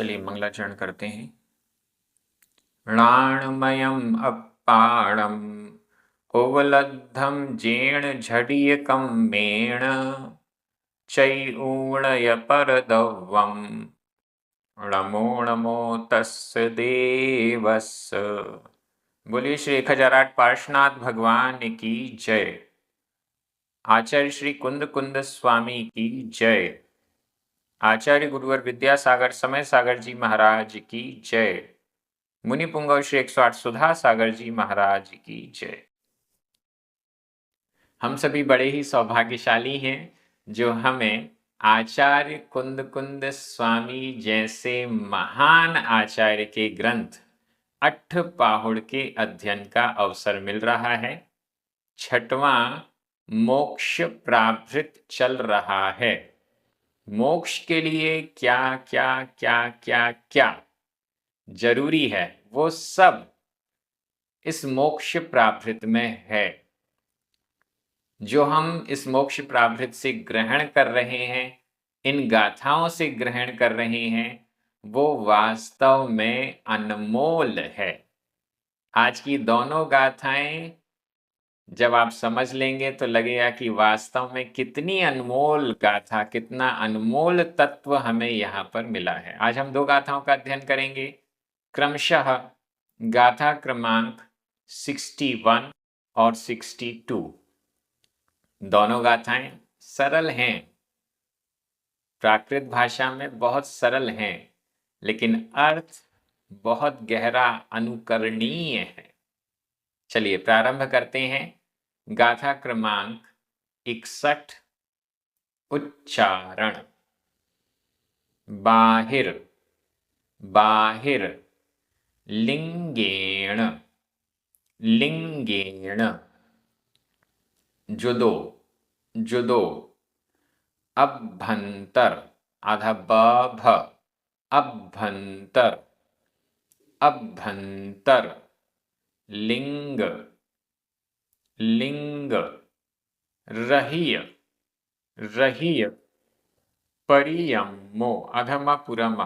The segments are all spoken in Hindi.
चलिए मंगलाचरण करते हैं। णाणमयम् अप्पाणम् ओवलद्धं जेण झडियकं मेण चैऊणय परदव्वम् णमो नमो तस्य देवस्य। बोलिए श्री 1008 पार्श्वनाथ भगवान की जय। आचार्य श्री कुंद कुंद स्वामी की जय। आचार्य गुरुवर विद्यासागर समय सागर जी महाराज की जय। मुनि पुंगव श्री 108 सुधा सागर जी महाराज की जय। हम सभी बड़े ही सौभाग्यशाली हैं जो हमें आचार्य कुंद कुंद स्वामी जैसे महान आचार्य के ग्रंथ अट्ठपाहुड़ के अध्ययन का अवसर मिल रहा है। छठवां मोक्ष प्राभृत चल रहा है। मोक्ष के लिए क्या क्या क्या क्या क्या जरूरी है वो सब इस मोक्ष प्राभृत में है। जो हम इस मोक्ष प्राभृत से ग्रहण कर रहे हैं, इन गाथाओं से ग्रहण कर रहे हैं, वो वास्तव में अनमोल है। आज की दोनों गाथाएं जब आप समझ लेंगे तो लगेगा कि वास्तव में कितनी अनमोल गाथा, कितना अनमोल तत्व हमें यहाँ पर मिला है। आज हम दो गाथाओं का अध्ययन करेंगे, क्रमशः गाथा क्रमांक 61 और 62। दोनों गाथाएं सरल हैं, प्राकृत भाषा में बहुत सरल हैं, लेकिन अर्थ बहुत गहरा अनुकरणीय है। चलिए प्रारंभ करते हैं। गाथा क्रमांक 61। उच्चारण। बाहिर बाहिर लिंगेण लिंगेण जुदो जुदो अभ्यंतर आधा ब भ अभ्यंतर अभ्यंतर लिंग लिंग रहिय रहिय परियम्मो अधमा पुरमा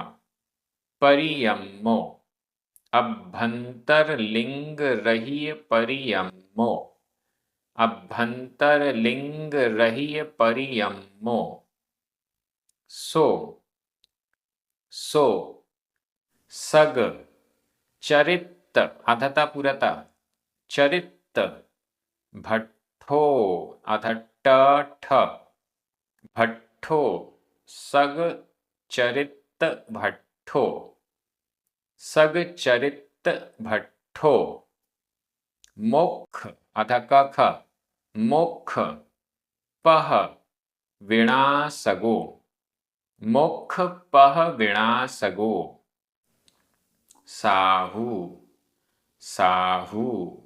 परियम्मो अभ्यंतर लिंग रहिय परियम्मो अभ्यंतर लिंग रहिय परियम्मो सो सो सग चरित अधता पुरता चरित भट्ठो अधट ठ भट्ठो सग चरित भट्ठो सग चरित भट्ठो मोक्ष अधक ख मोक्ष पह विनाशगो मोक्ष पह विनाशगो साहू साहू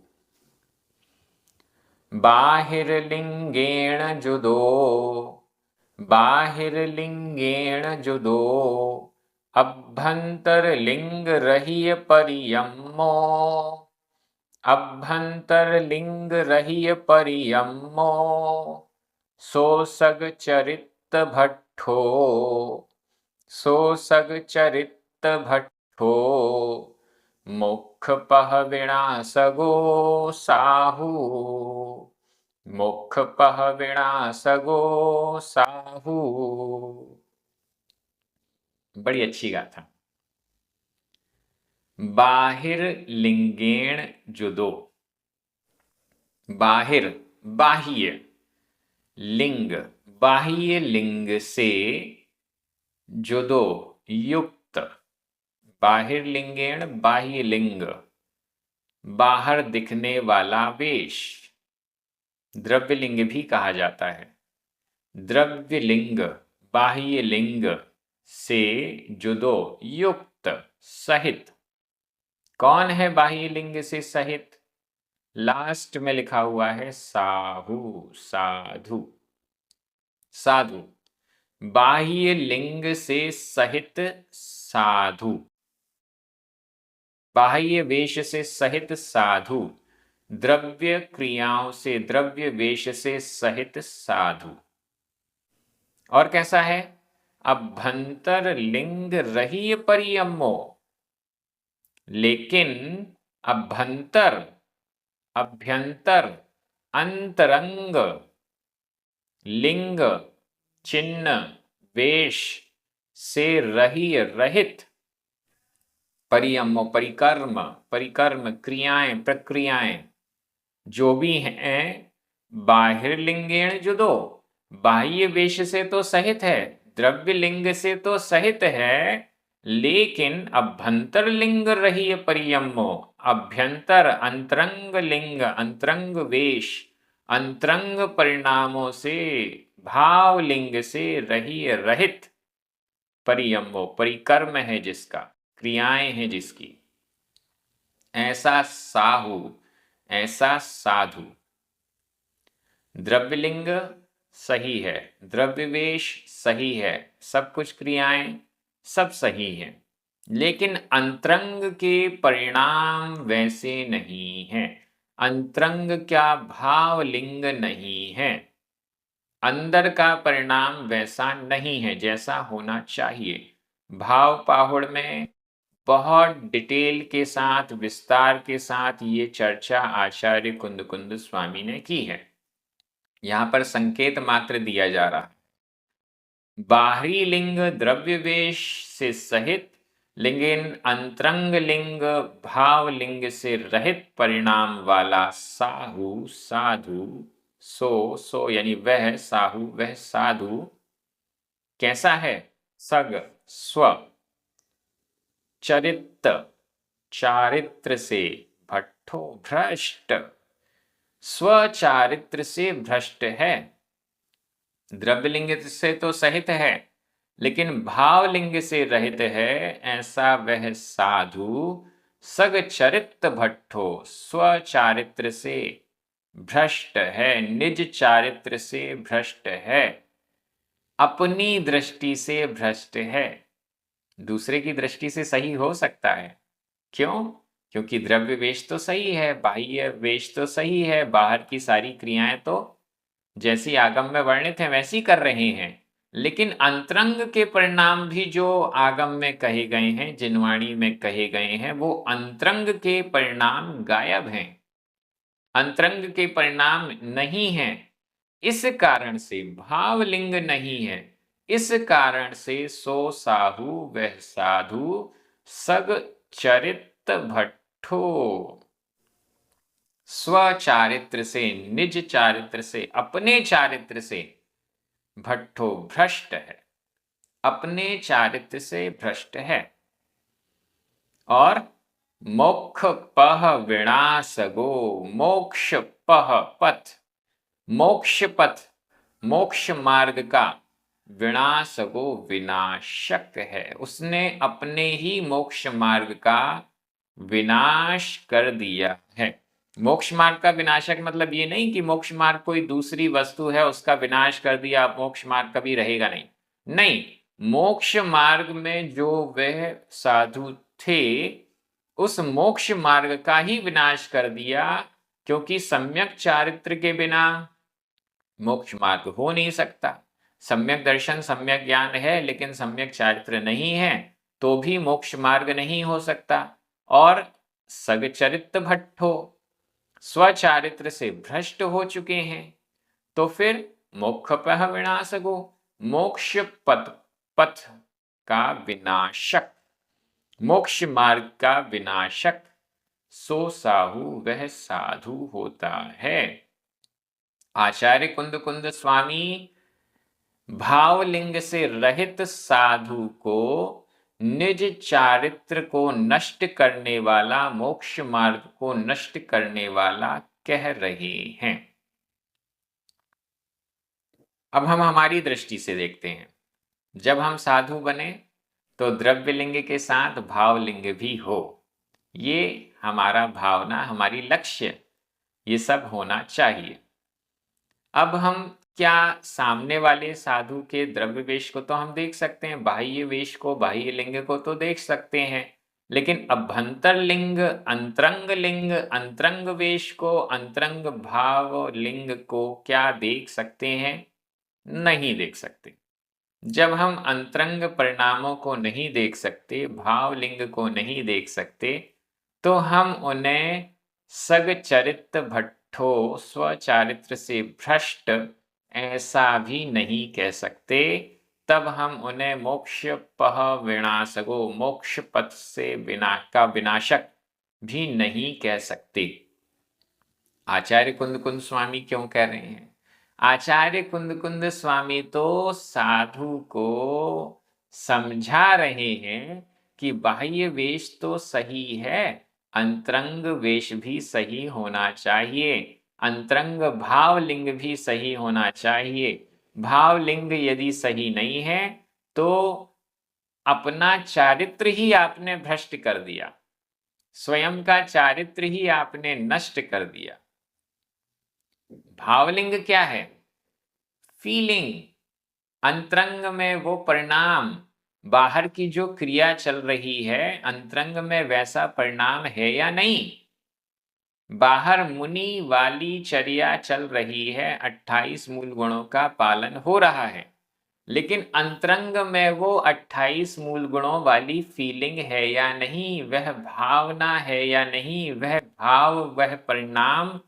बाहिर्लिंगेण जुदो बाहिर्लिंगेण जुदो अभ्यंतरलिंग रहिय परियम्मो अभ्यंतरलिंग रहिय परियम्मो सोसग चरित भट्ठो सोसग चरित भट्ठो मोक्ष पह विनाशगो साहू मोक्ष पह विनाशगो साहू। बड़ी अच्छी गाथा। बाहिर लिंगेण जुदो बाहिर बाह्य लिंग बाह्य लिंग से जुदो युक्त बाहिर लिंगेण बाह्य लिंग बाहर दिखने वाला वेश द्रव्य लिंग भी कहा जाता है। द्रव्य लिंग बाह्य लिंग से जुदो युक्त सहित। कौन है बाह्य लिंग से सहित? लास्ट में लिखा हुआ है साहू साधु साधु बाह्य लिंग से सहित साधु बाह्य वेश से सहित साधु द्रव्य क्रियाओं से द्रव्य वेश से सहित साधु। और कैसा है? अभ्यंतर लिंग रही परियम्मो, लेकिन अभ्यंतर, अभ्यंतर, अंतरंग, लिंग, चिन्ह, वेश से रहित, परियम्मो परिकर्म, परिकर्म क्रियाएं प्रक्रियाएं जो भी हैं, बाहिर्लिंगेण जुदो, बाह्य वेश से तो सहित है, द्रव्य लिंग से तो सहित है, लेकिन अभ्यंतर लिंग रही परियम्मो, अभ्यंतर अंतरंग लिंग, अंतरंग वेश, अंतरंग परिणामों से, भाव लिंग से रहित, परियम्मो परिकर्म है जिसका, क्रियाएं हैं जिसकी, ऐसा साहु, ऐसा साधु। द्रव्यलिंग सही है, द्रव्यवेश सही है, सब कुछ क्रियाएं सब सही है, लेकिन अंतरंग के परिणाम वैसे नहीं है। अंतरंग क्या भाव लिंग नहीं है, अंदर का परिणाम वैसा नहीं है जैसा होना चाहिए। भाव पाहुड़ में बहुत डिटेल के साथ, विस्तार के साथ ये चर्चा आचार्य कुंद कुंद स्वामी ने की है। यहां पर संकेत मात्र दिया जा रहा है। बाहरी लिंग द्रव्य वेश से सहित, लेकिन अंतरंग लिंग भाव लिंग से रहित परिणाम वाला साहु साधु, सो यानी वह साहु वह साधु कैसा है? सग स्व चरित्र, चारित्र से भट्ठो भ्रष्ट, स्वचारित्र से भ्रष्ट है। द्रव्यलिंग से तो सहित है, लेकिन भावलिंग से रहित है, ऐसा वह साधु सग चरित्र भट्ठो, स्वचारित्र से भ्रष्ट है, निज चारित्र से भ्रष्ट है, अपनी दृष्टि से भ्रष्ट है। दूसरे की दृष्टि से सही हो सकता है, क्यों? क्योंकि द्रव्य वेश तो सही है, बाह्य वेश तो सही है, बाहर की सारी क्रियाएं तो जैसी आगम में वर्णित है वैसी कर रहे हैं, लेकिन अंतरंग के परिणाम भी जो आगम में कहे गए हैं, जिनवाणी में कहे गए हैं, वो अंतरंग के परिणाम गायब हैं, अंतरंग के परिणाम नहीं हैं। इस कारण से भावलिंग नहीं है, इस कारण से सो साहु वह साधु सग चरित भट्ठो, स्वचारित्र से, निज चारित्र से, अपने चारित्र से भट्ठो भ्रष्ट है, अपने चारित्र से भ्रष्ट है। और मोक्ष पह विनाशगो, मोक्ष पह पथ, मोक्ष पथ, मोक्ष मार्ग का विनाशगो विनाशक है, उसने अपने ही मोक्ष मार्ग का विनाश कर दिया है। मोक्ष मार्ग का विनाशक मतलब ये नहीं कि मोक्ष मार्ग कोई दूसरी वस्तु है उसका विनाश कर दिया, मोक्ष मार्ग कभी रहेगा नहीं, नहीं, मोक्ष मार्ग में जो वह साधु थे उस मोक्ष मार्ग का ही विनाश कर दिया, क्योंकि सम्यक चारित्र के बिना मोक्ष मार्ग हो नहीं सकता। सम्यक दर्शन सम्यक ज्ञान है, लेकिन सम्यक चारित्र नहीं है तो भी मोक्ष मार्ग नहीं हो सकता। और सगचरित्र भट्ठो, स्वचारित्र से भ्रष्ट हो चुके हैं, तो फिर मोक्षपः विनाशगो, मोक्ष पथ का विनाशक, मोक्ष मार्ग का विनाशक सो साहु वह साधु होता है। आचार्य कुंद कुंद स्वामी भावलिंग से रहित साधु को निज चारित्र को नष्ट करने वाला, मोक्ष मार्ग को नष्ट करने वाला कह रहे हैं। अब हम हमारी दृष्टि से देखते हैं, जब हम साधु बने तो द्रव्यलिंग के साथ भावलिंग भी हो, ये हमारा भावना, हमारी लक्ष्य, ये सब होना चाहिए। अब हम क्या सामने वाले साधु के द्रव्य वेश को तो हम देख सकते हैं, बाह्य वेश को, बाह्य लिंग को तो देख सकते हैं, लेकिन अभ्यंतर लिंग, अंतरंग लिंग, अंतरंग वेश को, अंतरंग भाव लिंग को क्या देख सकते हैं? नहीं देख सकते। जब हम अंतरंग परिणामों को नहीं देख सकते, भावलिंग को नहीं देख सकते, तो हम उन्हें सगचरित भट्ठो स्वचारित्र से भ्रष्ट ऐसा भी नहीं कह सकते। तब हम उन्हें मोक्ष पह विनाशगो, मोक्ष पथ से विनाशक भी नहीं कह सकते। आचार्य कुंद कुंद स्वामी क्यों कह रहे हैं? आचार्य कुंद कुंद स्वामी तो साधु को समझा रहे हैं कि बाह्य वेश तो सही है, अंतरंग वेश भी सही होना चाहिए, अंतरंग भावलिंग भी सही होना चाहिए। भावलिंग यदि सही नहीं है तो अपना चारित्र ही आपने भ्रष्ट कर दिया, स्वयं का चारित्र ही आपने नष्ट कर दिया। भावलिंग क्या है? फीलिंग, अंतरंग में वो परिणाम, बाहर की जो क्रिया चल रही है अंतरंग में वैसा परिणाम है या नहीं। बाहर मुनि वाली चर्या चल रही है, 28 मूल गुणों का पालन हो रहा है, लेकिन अंतरंग में वो 28 मूल गुणों वाली फीलिंग है या नहीं, वह भावना है या नहीं, वह भाव, वह परिणाम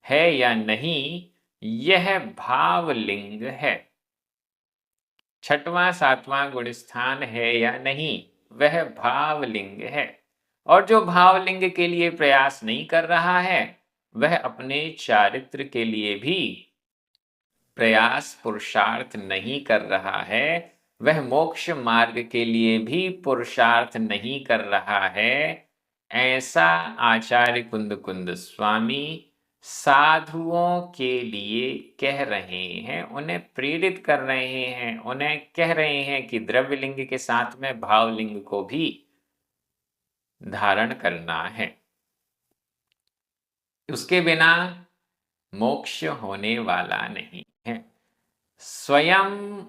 है या नहीं, यह भावलिंग है। छठवां सातवां गुण स्थान है या नहीं, वह भावलिंग है। और जो भावलिंग के लिए प्रयास नहीं कर रहा है वह अपने चारित्र के लिए भी प्रयास पुरुषार्थ नहीं कर रहा है, वह मोक्ष मार्ग के लिए भी पुरुषार्थ नहीं कर रहा है। ऐसा आचार्य कुंद कुंद स्वामी साधुओं के लिए कह रहे हैं, उन्हें प्रेरित कर रहे हैं, उन्हें कह रहे हैं कि द्रव्यलिंग के साथ में भावलिंग को भी धारण करना है, उसके बिना मोक्ष होने वाला नहीं है। स्वयं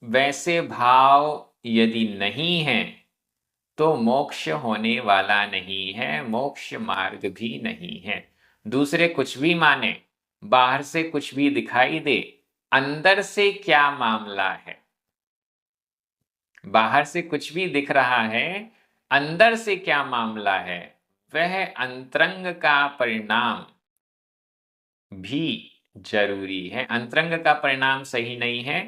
वैसे भाव यदि नहीं है तो मोक्ष होने वाला नहीं है, मोक्ष मार्ग भी नहीं है। दूसरे कुछ भी माने, बाहर से कुछ भी दिखाई दे, अंदर से क्या मामला है? बाहर से कुछ भी दिख रहा है, अंदर से क्या मामला है, वह अंतरंग का परिणाम भी जरूरी है। अंतरंग का परिणाम सही नहीं है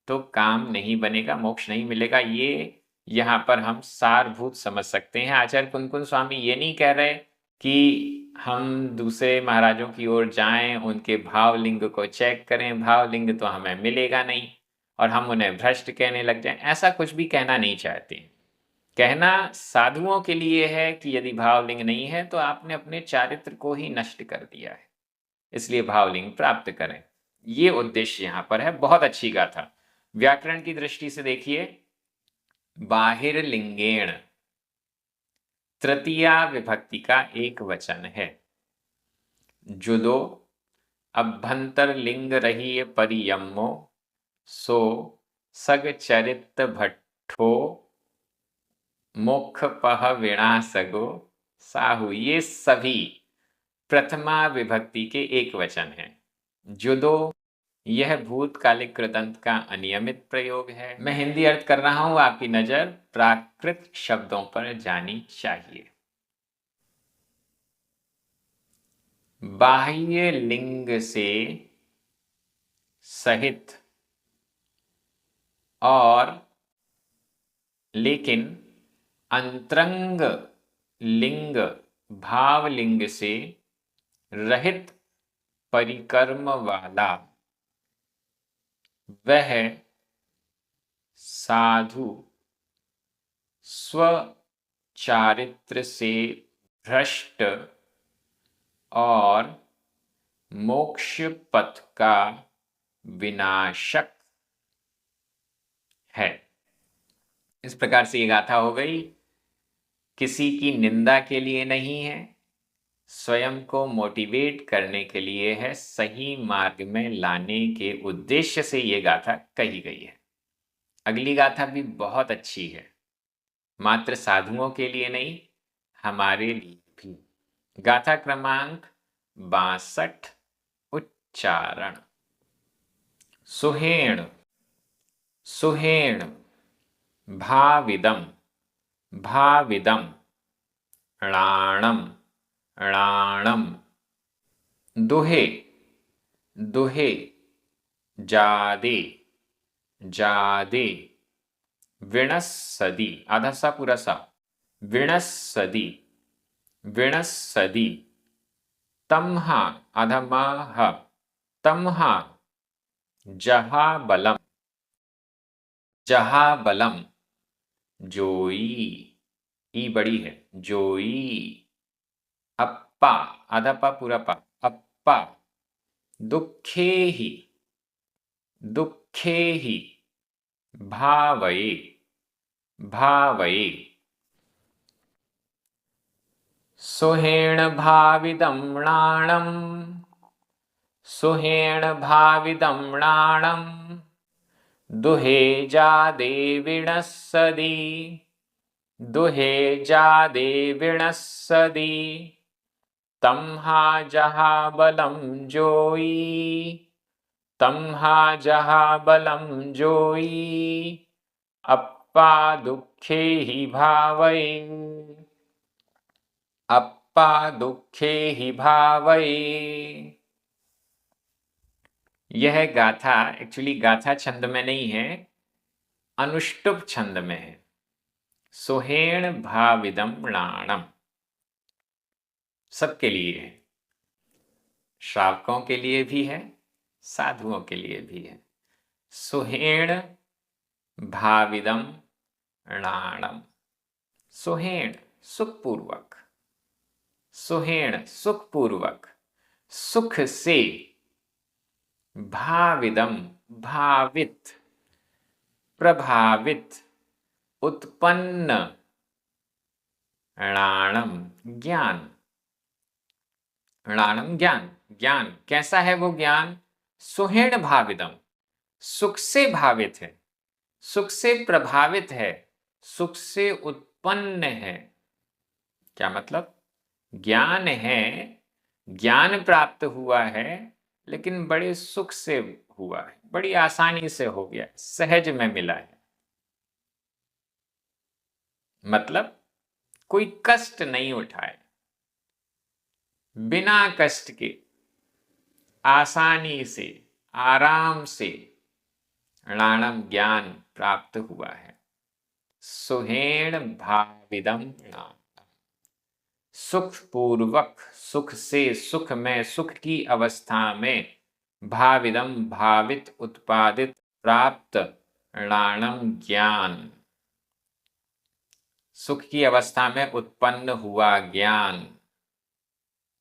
तो काम नहीं बनेगा, मोक्ष नहीं मिलेगा। ये यहाँ पर हम सारभूत समझ सकते हैं। आचार्य कुंद कुंद स्वामी ये नहीं कह रहे कि हम दूसरे महाराजों की ओर जाएं, उनके भावलिंग को चेक करें, भावलिंग तो हमें मिलेगा नहीं और हम उन्हें भ्रष्ट कहने लग जाएं, ऐसा कुछ भी कहना नहीं चाहते। कहना साधुओं के लिए है कि यदि भावलिंग नहीं है तो आपने अपने चारित्र को ही नष्ट कर दिया है, इसलिए भावलिंग प्राप्त करें। ये उद्देश्य यहां पर है। बहुत अच्छी गाथा। व्याकरण की दृष्टि से देखिए, बाहिर लिंगेण तृतीया विभक्ति का एक वचन है। जुदो अभ्यंतर लिंग रही परियम्मो, सो सगचरित भट्ठो मुख पह विनाशगो साहु। ये सभी प्रथमा विभक्ति के एक वचन हैं। जुदो यह भूतकालिक कृदंत का अनियमित प्रयोग है। मैं हिंदी अर्थ कर रहा हूं, आपकी नजर प्राकृत शब्दों पर जानी चाहिए। बाह्य लिंग से सहित और लेकिन अंतरंग लिंग भावलिंग से रहित परिकर्म वाला वह साधु स्वचारित्र से भ्रष्ट और मोक्ष पथ का विनाशक है। इस प्रकार से ये गाथा हो गई, किसी की निंदा के लिए नहीं है, स्वयं को मोटिवेट करने के लिए है, सही मार्ग में लाने के उद्देश्य से ये गाथा कही गई है। अगली गाथा भी बहुत अच्छी है, मात्र साधुओं के लिए नहीं, हमारे लिए भी। गाथा क्रमांक 62, उच्चारण। सुहेण सुहेण भाविदम भाविदम णाणम णाणम दुहे दुहे जादे जादे विणस्सदी आधा सा पूरा सा विणस्सदी विणस्सदी तम्हा आधा माह तम्हा जहाबलम जहाबलम जोई ई बड़ी है जोई अप्पा आधा पा पूरा पा अप्पा दुःखेहि दुःखेहि भावये भावये सुहेण भाविदं णाणम् सुहेण भाविदं णाणम् दुहे जादे विणस्सदी दुहे जादे विणस्सदी तम्हा जहाबलं जोई तम्हा जहाबलं जोई अप्पा दुःखे ही भावये अप्पा दुःखे ही भावये। यह गाथा एक्चुअली गाथा छंद में नहीं है, अनुष्टुप छंद में है। सुहेण भाविदम णाणम सबके लिए है, श्रावकों के लिए भी है, साधुओं के लिए भी है। सुहेण भाविदम णाणम सुहेण सुखपूर्वक सुहेण सुखपूर्वक सुख से भाविदम भावित प्रभावित उत्पन्न णाणम ज्ञान णाणम ज्ञान ज्ञान कैसा है वो ज्ञान सुहेण भाविदम सुख से भावित है सुख से प्रभावित है सुख से उत्पन्न है। क्या मतलब ज्ञान है ज्ञान प्राप्त हुआ है लेकिन बड़े सुख से हुआ है बड़ी आसानी से हो गया सहज में मिला है मतलब कोई कष्ट नहीं उठाए बिना कष्ट के आसानी से आराम से णाणम ज्ञान प्राप्त हुआ है। सुहेण भाविदम णाणम सुख पूर्वक सुख से सुख में सुख की अवस्था में भाविदम भावित उत्पादित प्राप्त णाणम ज्ञान सुख की अवस्था में उत्पन्न हुआ ज्ञान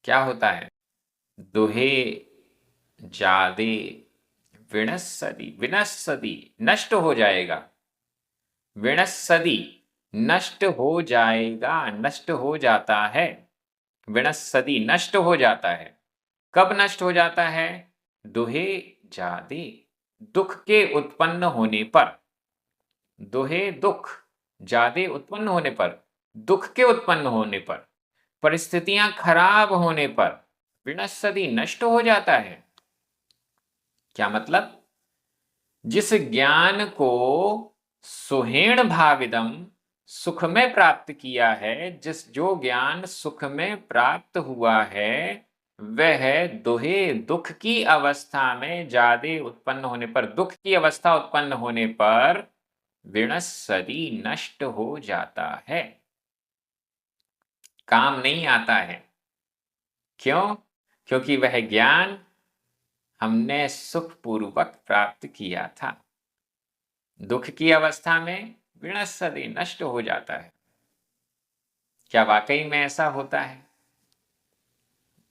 क्या होता है दुहे जादे विणस्सदी विनस्सदी नष्ट हो जाएगा विणस्सदी नष्ट हो जाएगा नष्ट हो जाता है विणस्सदी नष्ट हो जाता है। कब नष्ट हो जाता है दुहे जादे दुख के उत्पन्न होने पर दुहे दुख जादे उत्पन्न होने पर दुख के उत्पन्न होने पर परिस्थितियां खराब होने पर विनस्सदी नष्ट हो जाता है। क्या मतलब जिस ज्ञान को सुहेण भाविदम सुख में प्राप्त किया है जो ज्ञान सुख में प्राप्त हुआ है वह दुहे दुख की अवस्था में जादे उत्पन्न होने पर दुख की अवस्था उत्पन्न होने पर विनस्सदी नष्ट हो जाता है काम नहीं आता है। क्यों क्योंकि वह ज्ञान हमने सुखपूर्वक प्राप्त किया था दुख की अवस्था में विनस्सदी नष्ट हो जाता है। क्या वाकई में ऐसा होता है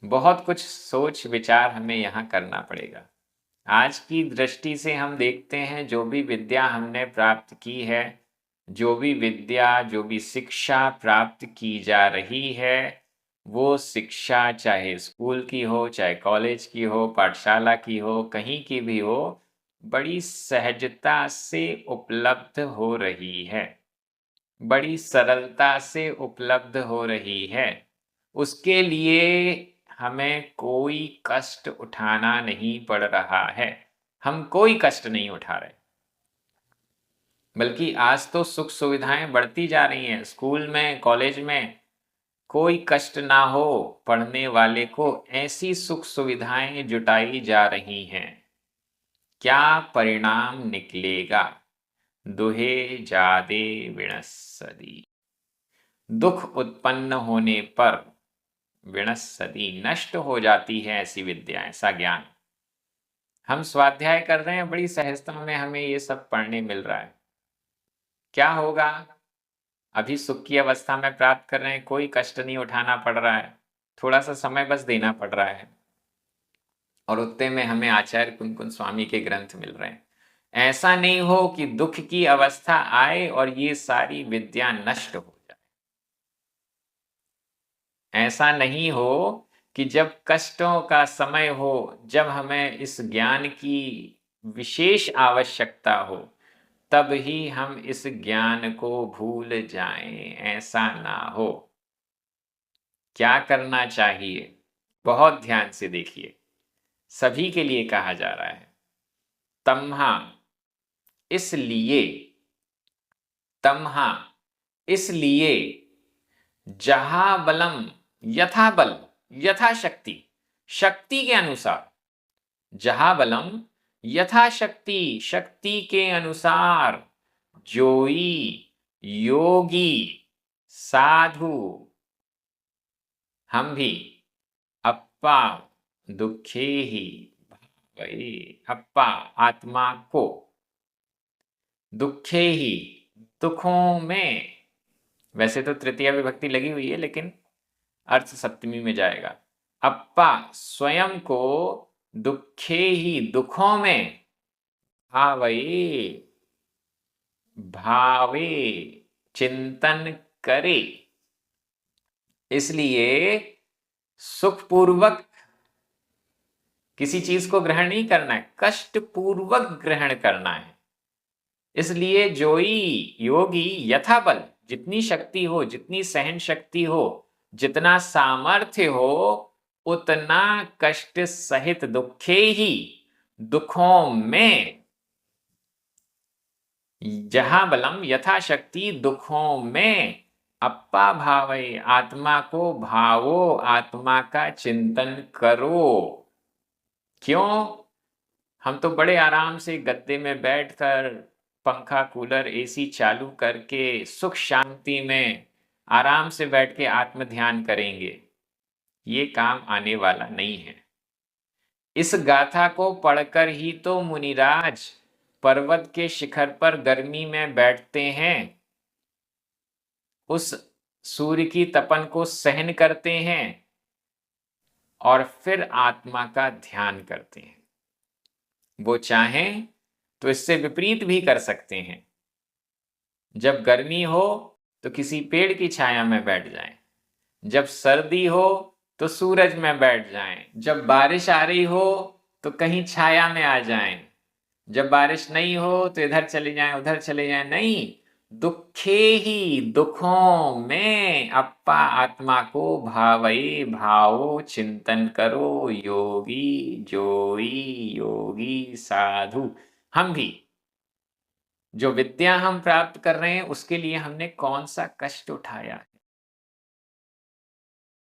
बहुत कुछ सोच विचार हमें यहाँ करना पड़ेगा। आज की दृष्टि से हम देखते हैं जो भी विद्या हमने प्राप्त की है जो भी विद्या जो भी शिक्षा प्राप्त की जा रही है वो शिक्षा चाहे स्कूल की हो चाहे कॉलेज की हो पाठशाला की हो कहीं की भी हो बड़ी सहजता से उपलब्ध हो रही है बड़ी सरलता से उपलब्ध हो रही है उसके लिए हमें कोई कष्ट उठाना नहीं पड़ रहा है हम कोई कष्ट नहीं उठा रहे बल्कि आज तो सुख सुविधाएं बढ़ती जा रही हैं। स्कूल में, कॉलेज में कोई कष्ट ना हो पढ़ने वाले को, ऐसी सुख सुविधाएं जुटाई जा रही हैं। क्या परिणाम निकलेगा? दुहे जादे विणस्सदी। दुख उत्पन्न होने पर विणस्सदी, नष्ट हो जाती है ऐसी विद्या, ऐसा ज्ञान। हम स्वाध्याय कर रहे हैं, बड़ी सहजता में हमें ये सब पढ़ने मिल रहा है। क्या होगा? अभी सुख की अवस्था में प्राप्त कर रहे हैं, कोई कष्ट नहीं उठाना पड़ रहा है, थोड़ा सा समय बस देना पड़ रहा है, और उतने में हमें आचार्य कुन-कुन स्वामी के ग्रंथ मिल रहे हैं। ऐसा नहीं हो कि दुख की अवस्था आए और ये सारी विद्या नष्ट हो जाए। ऐसा नहीं हो कि जब कष्टों का समय हो, जब हमें इस ज्ञान की विशेष आवश्यकता हो, तब ही हम इस ज्ञान को भूल जाएं। ऐसा ना हो। क्या करना चाहिए? बहुत ध्यान से देखिए, सभी के लिए कहा जा रहा है। तम्हा इसलिए, तम्हा इसलिए, जहा बलम यथा बल, यथाशक्ति, शक्ति के अनुसार, जहा बलम यथाशक्ति, शक्ति के अनुसार, जोई योगी साधु, हम भी अप्पा दुखे ही भावये, अप्पा आत्मा को, दुखे ही दुखों में, वैसे तो तृतीया विभक्ति लगी हुई है लेकिन अर्थ सप्तमी में जाएगा। अप्पा स्वयं को दुखे ही, दुखों में, भावये, भावे, चिंतन करे। इसलिए सुखपूर्वक किसी चीज को ग्रहण नहीं करना है, कष्ट पूर्वक ग्रहण करना है। इसलिए जोई योगी यथा बल, जितनी शक्ति हो, जितनी सहन शक्ति हो, जितना सामर्थ्य हो, उतना कष्ट सहित दुखे ही, दुखों में, जहां बलम यथाशक्ति, दुखों में, अप्पा भावे, आत्मा को भावो, आत्मा का चिंतन करो। क्यों? हम तो बड़े आराम से गद्दे में बैठकर पंखा, कूलर, एसी चालू करके सुख शांति में आराम से बैठ के आत्म ध्यान करेंगे। ये काम आने वाला नहीं है। इस गाथा को पढ़कर ही तो मुनिराज पर्वत के शिखर पर गर्मी में बैठते हैं, उस सूर्य की तपन को सहन करते हैं और फिर आत्मा का ध्यान करते हैं। वो चाहें तो इससे विपरीत भी कर सकते हैं। जब गर्मी हो तो किसी पेड़ की छाया में बैठ जाएं, जब सर्दी हो तो सूरज में बैठ जाएं, जब बारिश आ रही हो तो कहीं छाया में आ जाएं, जब बारिश नहीं हो तो इधर चले जाएं, उधर चले जाएं। नहीं, दुखे ही, दुखों में अप्पा आत्मा को भावई, भावो, चिंतन करो, योगी जोई योगी साधु। हम भी जो विद्या हम प्राप्त कर रहे हैं उसके लिए हमने कौन सा कष्ट उठाया है?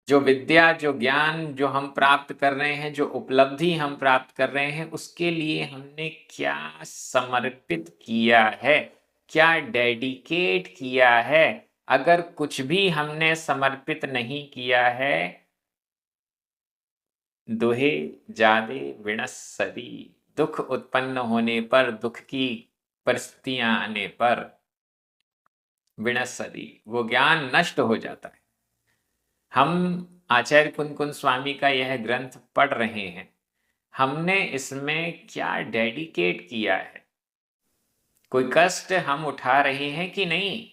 जो विद्या, जो ज्ञान जो हम प्राप्त कर रहे हैं, जो उपलब्धि हम प्राप्त कर रहे हैं, उसके लिए हमने क्या समर्पित किया है, क्या डेडिकेट किया है? अगर कुछ भी हमने समर्पित नहीं किया है, दुहे जादे विणस्सदी, दुख उत्पन्न होने पर, दुख की परिस्थितियां आने पर, विणस्सदी, वो ज्ञान नष्ट हो जाता है। हम आचार्य कुन-कुन स्वामी का यह ग्रंथ पढ़ रहे हैं, हमने इसमें क्या डेडिकेट किया है? कोई कष्ट हम उठा रहे हैं कि नहीं?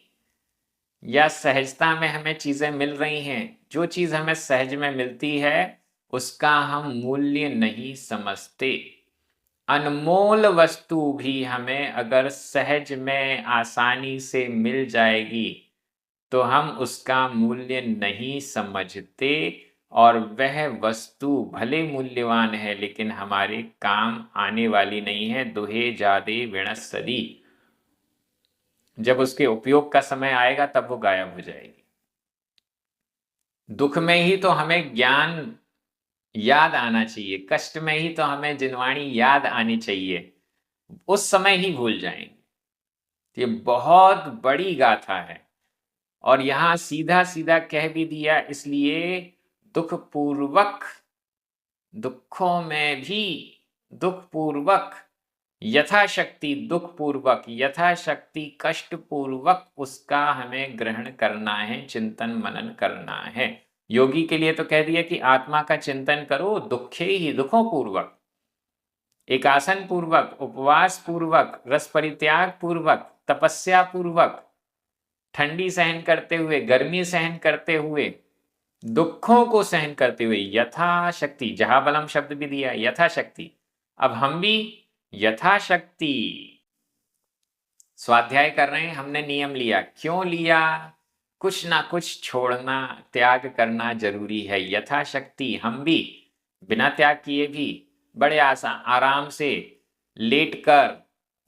या सहजता में हमें चीजें मिल रही हैं? जो चीज हमें सहज में मिलती है उसका हम मूल्य नहीं समझते। अनमोल वस्तु भी हमें अगर सहज में आसानी से मिल जाएगी तो हम उसका मूल्य नहीं समझते, और वह वस्तु भले मूल्यवान है लेकिन हमारे काम आने वाली नहीं है। दुहे जादे विणस्सदी। जब उसके उपयोग का समय आएगा तब वो गायब हो जाएगी। दुख में ही तो हमें ज्ञान याद आना चाहिए, कष्ट में ही तो हमें जिनवाणी याद आनी चाहिए, उस समय ही भूल जाएंगे। ये बहुत बड़ी गाथा है और यहां सीधा सीधा कह भी दिया, इसलिए दुख पूर्वक, दुखों में भी दुख पूर्वक, यथाशक्ति दुख पूर्वक, यथाशक्ति कष्ट पूर्वक उसका हमें ग्रहण करना है, चिंतन मनन करना है। योगी के लिए तो कह दिया कि आत्मा का चिंतन करो दुखे ही, दुखों पूर्वक, एकासन पूर्वक, उपवास पूर्वक, रस परित्याग पूर्वक, तपस्या पूर्वक, ठंडी सहन करते हुए, गर्मी सहन करते हुए, दुखों को सहन करते हुए यथाशक्ति, जहां बलम शब्द भी दिया, यथाशक्ति। अब हम भी यथाशक्ति स्वाध्याय कर रहे हैं, हमने नियम लिया। क्यों लिया? कुछ ना कुछ छोड़ना, त्याग करना जरूरी है। यथाशक्ति हम भी बिना त्याग किए भी बड़े आराम से लेटकर,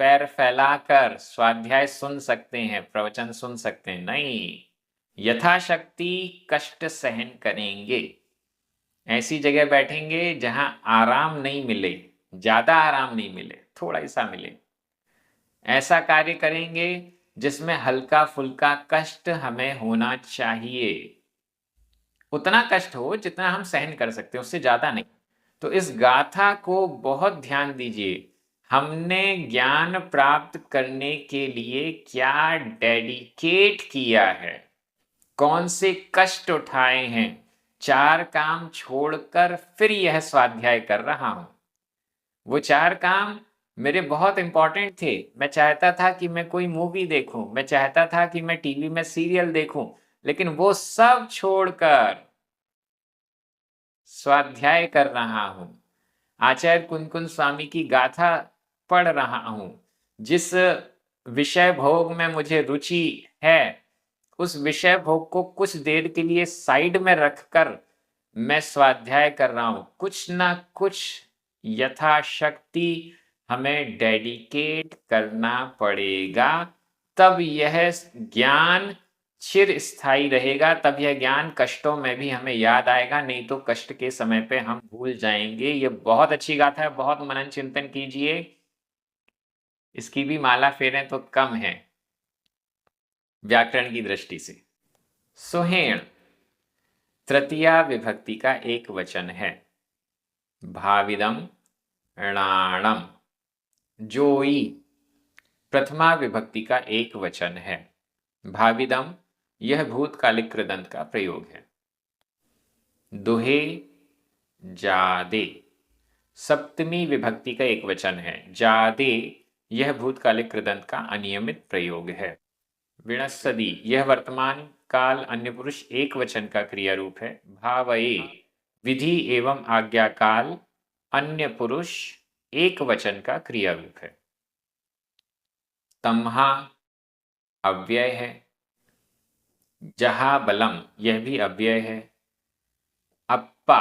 पैर फैलाकर स्वाध्याय सुन सकते हैं, प्रवचन सुन सकते हैं। नहीं, यथाशक्ति कष्ट सहन करेंगे। ऐसी जगह बैठेंगे जहां आराम नहीं मिले, ज्यादा आराम नहीं मिले, थोड़ा सा मिले। ऐसा कार्य करेंगे जिसमें हल्का फुल्का कष्ट हमें होना चाहिए, उतना कष्ट हो जितना हम सहन कर सकते हैं, उससे ज्यादा नहीं। तो इस गाथा को बहुत ध्यान दीजिए। हमने ज्ञान प्राप्त करने के लिए क्या डेडिकेट किया है, कौन से कष्ट उठाए हैं, 4 काम छोड़कर फिर यह स्वाध्याय कर रहा हूं। वो 4 काम मेरे बहुत इंपॉर्टेंट थे। मैं चाहता था कि मैं कोई मूवी देखूं, मैं चाहता था कि मैं टीवी में सीरियल देखूं, लेकिन वो सब छोड़कर स्वाध्याय कर रहा हूं, आचार्य कुंदकुंद स्वामी की गाथा पढ़ रहा हूं। जिस विषय भोग में मुझे रुचि है, उस विषय भोग को कुछ देर के लिए साइड में रखकर मैं स्वाध्याय कर रहा हूं। कुछ ना कुछ यथाशक्ति हमें डेडिकेट करना पड़ेगा, तब यह ज्ञान चिर स्थायी रहेगा, तब यह ज्ञान कष्टों में भी हमें याद आएगा, नहीं तो कष्ट के समय पे हम भूल जाएंगे। ये बहुत अच्छी गाथा है, बहुत मनन चिंतन कीजिए। इसकी भी माला फेरें तो कम है व्याकरण की दृष्टि से। सुहेण तृतीया विभक्ति का एक वचन है। भाविदम णाणम जोई प्रथमा विभक्ति का एक वचन है। भाविदम यह भूतकालिक कृदंत का प्रयोग है। दुहे जादे सप्तमी विभक्ति का एक वचन है। जादे यह भूतकालिक कृदंत का अनियमित प्रयोग है। विणस्सदी यह वर्तमान काल अन्य पुरुष एक वचन का क्रिया रूप है। भावये विधि एवं आज्ञा काल अन्य पुरुष एक वचन का क्रिया रूप है। तम्हा अव्यय है। जहा बलम यह भी अव्यय है। अप्पा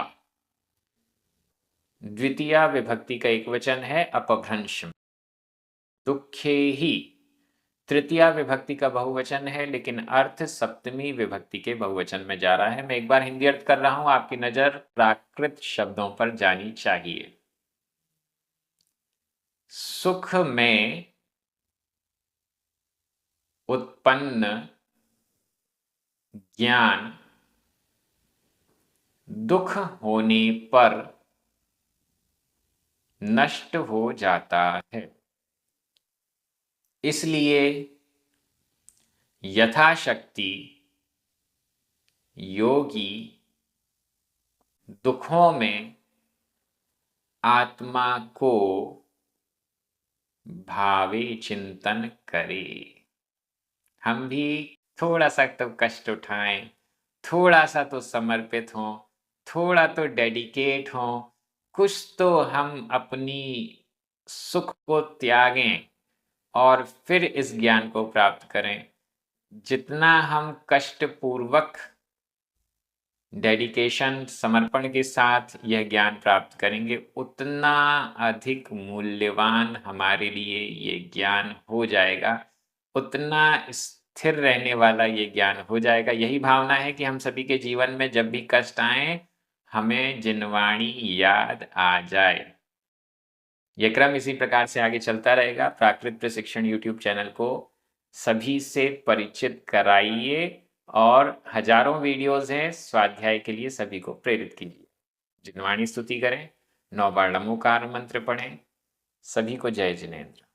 द्वितीया विभक्ति का एक वचन है, अपभ्रंश। दुखे ही तृतीया विभक्ति का बहुवचन है, लेकिन अर्थ सप्तमी विभक्ति के बहुवचन में जा रहा है। मैं एक बार हिंदी अर्थ कर रहा हूं, आपकी नजर प्राकृत शब्दों पर जानी चाहिए। सुख में उत्पन्न ज्ञान दुख होने पर नष्ट हो जाता है, इसलिए यथाशक्ति योगी दुखों में आत्मा को भावे चिंतन करे। हम भी थोड़ा सा तो कष्ट उठाएं, थोड़ा सा तो समर्पित हों, थोड़ा तो डेडिकेट हों, कुछ तो हम अपनी सुख को त्यागें और फिर इस ज्ञान को प्राप्त करें। जितना हम कष्ट पूर्वक, डेडिकेशन, समर्पण के साथ यह ज्ञान प्राप्त करेंगे, उतना अधिक मूल्यवान हमारे लिए ये ज्ञान हो जाएगा, उतना स्थिर रहने वाला ये ज्ञान हो जाएगा। यही भावना है कि हम सभी के जीवन में जब भी कष्ट आए, हमें जिनवाणी याद आ जाए। ये क्रम इसी प्रकार से आगे चलता रहेगा। प्राकृत प्रशिक्षण यूट्यूब चैनल को सभी से परिचित कराइए और हजारों वीडियोस हैं स्वाध्याय के लिए, सभी को प्रेरित कीजिए। जिनवाणी स्तुति करें, 9 बार नमोकार मंत्र पढ़ें। सभी को जय जिनेंद्र।